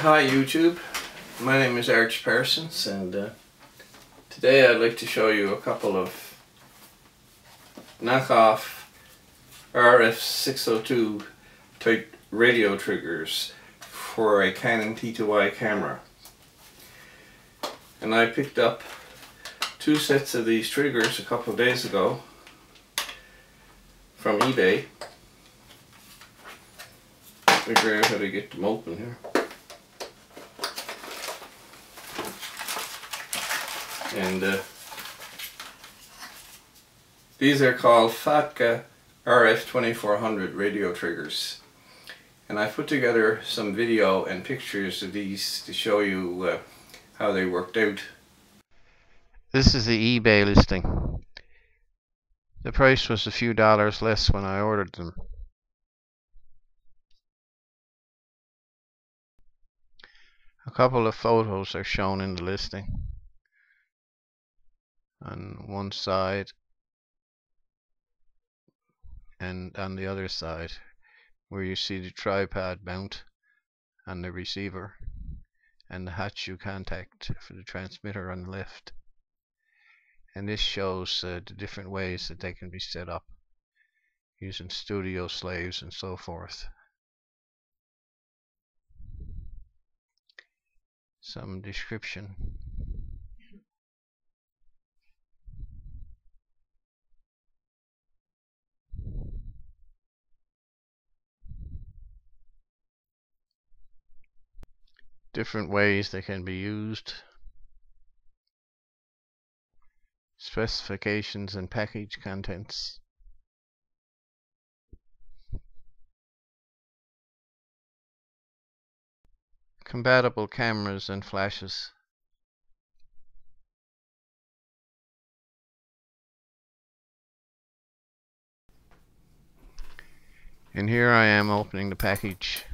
Hi YouTube, my name is Arch Parsons, and today I'd like to show you a couple of knockoff RF602 type radio triggers for a Canon T2i camera. And I picked up two sets of these triggers a couple of days ago from eBay. Let me figure out how to get them open here. And these are called Fotga RF2400 radio triggers, and I put together some video and pictures of these to show you how they worked out. This is the eBay listing. The price was a few dollars less when I ordered them. A couple of photos are shown in the listing. On one side and on the other side, where you see the tripod mount and the receiver and the H.U contact for the transmitter on the left. And this shows the different ways that they can be set up using studio slaves and so forth. Some description. Different ways they can be used. Specifications and package contents. Compatible cameras and flashes. And here I am opening the package.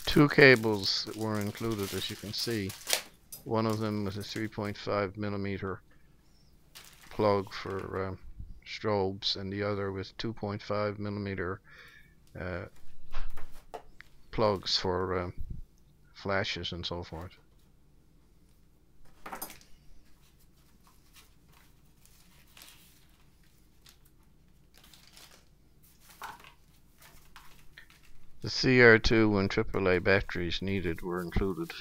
Two cables were included, as you can see. One of them was a 3.5mm plug for strobes, and the other was 2.5mm plugs for flashes and so forth. The CR2 and AAA batteries needed were included.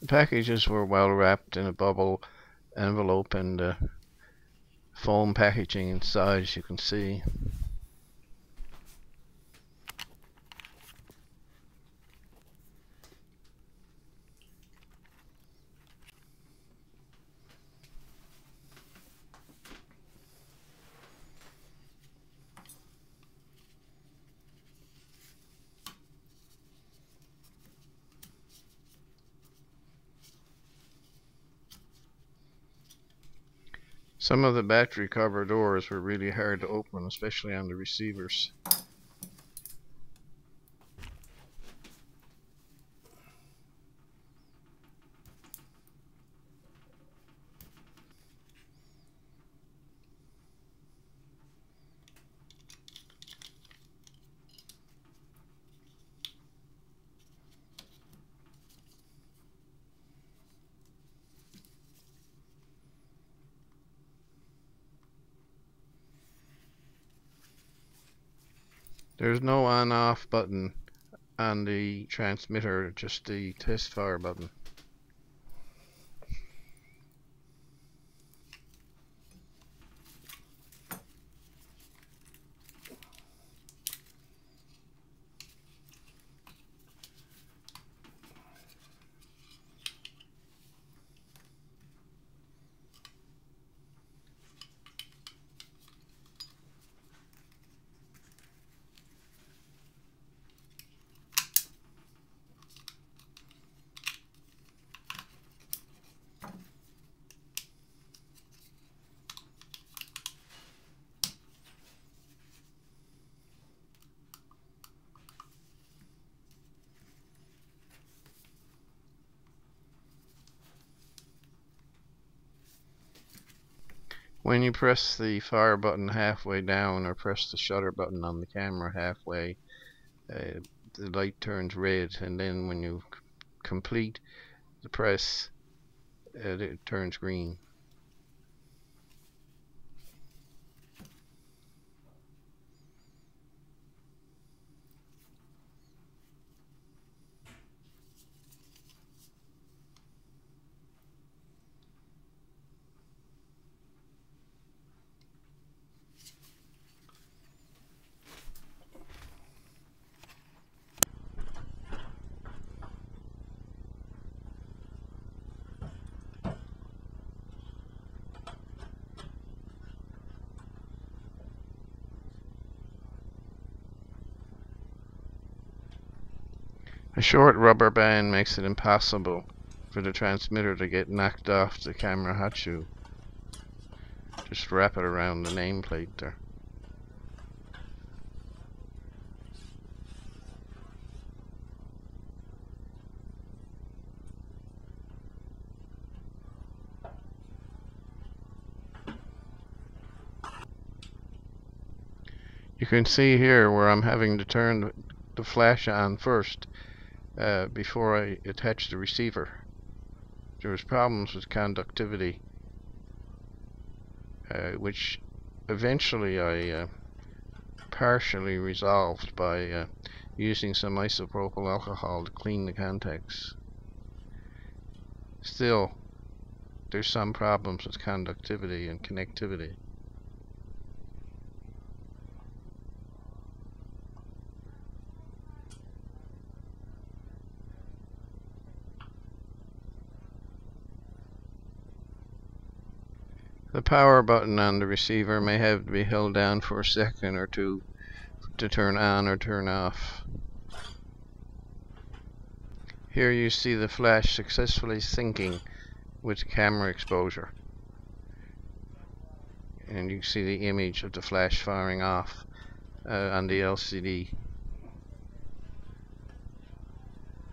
The packages were well wrapped in a bubble envelope and foam packaging inside, as you can see. Some of the battery cover doors were really hard to open, especially on the receivers. There's no on-off button on the transmitter, just the test fire button. When you press the fire button halfway down or press the shutter button on the camera halfway, the light turns red, and then when you complete the press, it turns green. A short rubber band makes it impossible for the transmitter to get knocked off the camera hatchu. Just wrap it around the nameplate there. You can see here where I'm having to turn the flash on first before I attach the receiver. There was problems with conductivity, which eventually I partially resolved by using some isopropyl alcohol to clean the contacts. Still, there's some problems with conductivity and connectivity. The power button on the receiver may have to be held down for a second or two to turn on or turn off. Here you see the flash successfully syncing with camera exposure, and you can see the image of the flash firing off on the LCD.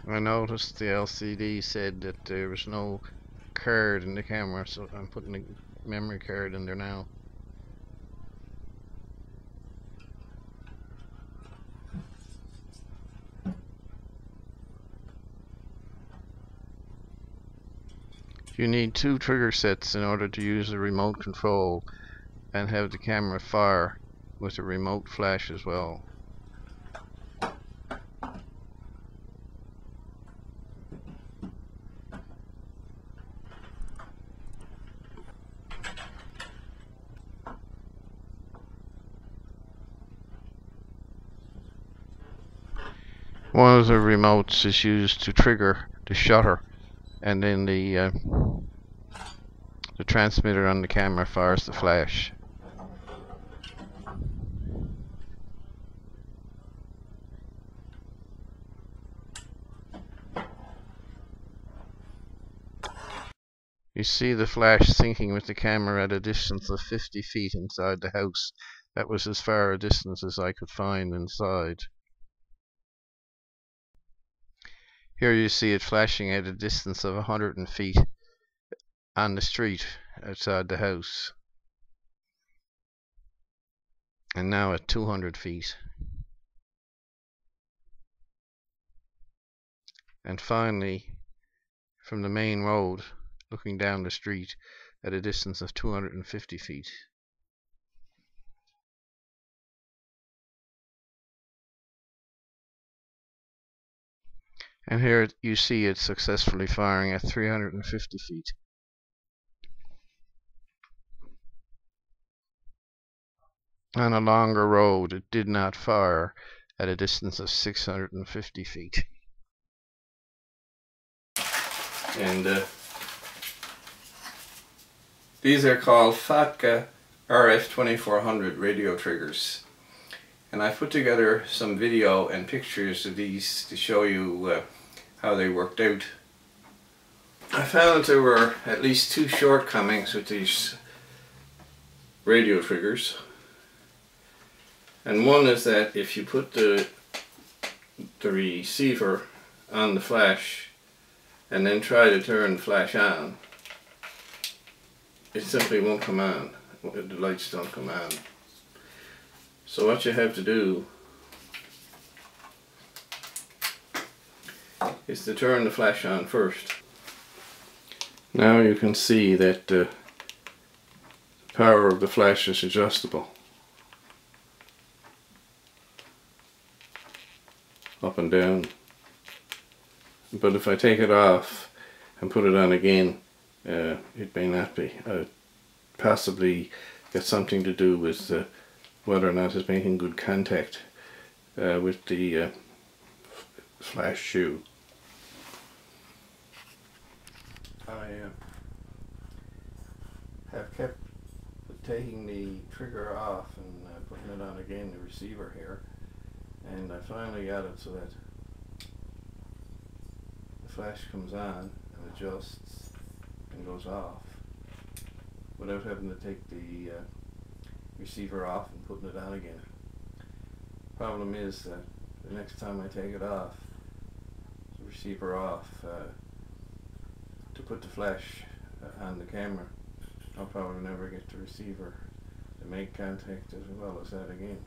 I noticed the LCD said that there was no card in the camera, so I'm putting the memory card in there now. You need 2 trigger sets in order to use the remote control and have the camera fire with a remote flash as well. One of the remotes is used to trigger the shutter, and then the transmitter on the camera fires the flash. You see the flash syncing with the camera at a distance of 50 feet inside the house. That was as far a distance as I could find inside. Here you see it flashing at a distance of 100 feet on the street outside the house, and now at 200 feet. And finally, from the main road, looking down the street at a distance of 250 feet. And here you see it successfully firing at 350 feet. On a longer road, it did not fire at a distance of 650 feet. And these are called Fotga RF2400 radio triggers. And I put together some video and pictures of these to show you how they worked out. I found that there were at least two shortcomings with these radio triggers. And one is that if you put the receiver on the flash and then try to turn the flash on, it simply won't come on. The lights don't come on. So what you have to do is to turn the flash on first. Now you can see that the power of the flash is adjustable. Up and down. But if I take it off and put it on again, it may not be. Possibly got something to do with whether or not it's making good contact with the flash shoe. I have kept taking the trigger off and putting it on again, the receiver here, and I finally got it so that the flash comes on and adjusts and goes off without having to take the receiver off and putting it on again. Problem is that the next time I take it off, the receiver off, to put the flash on the camera, I'll probably never get the receiver to make contact as well as that again.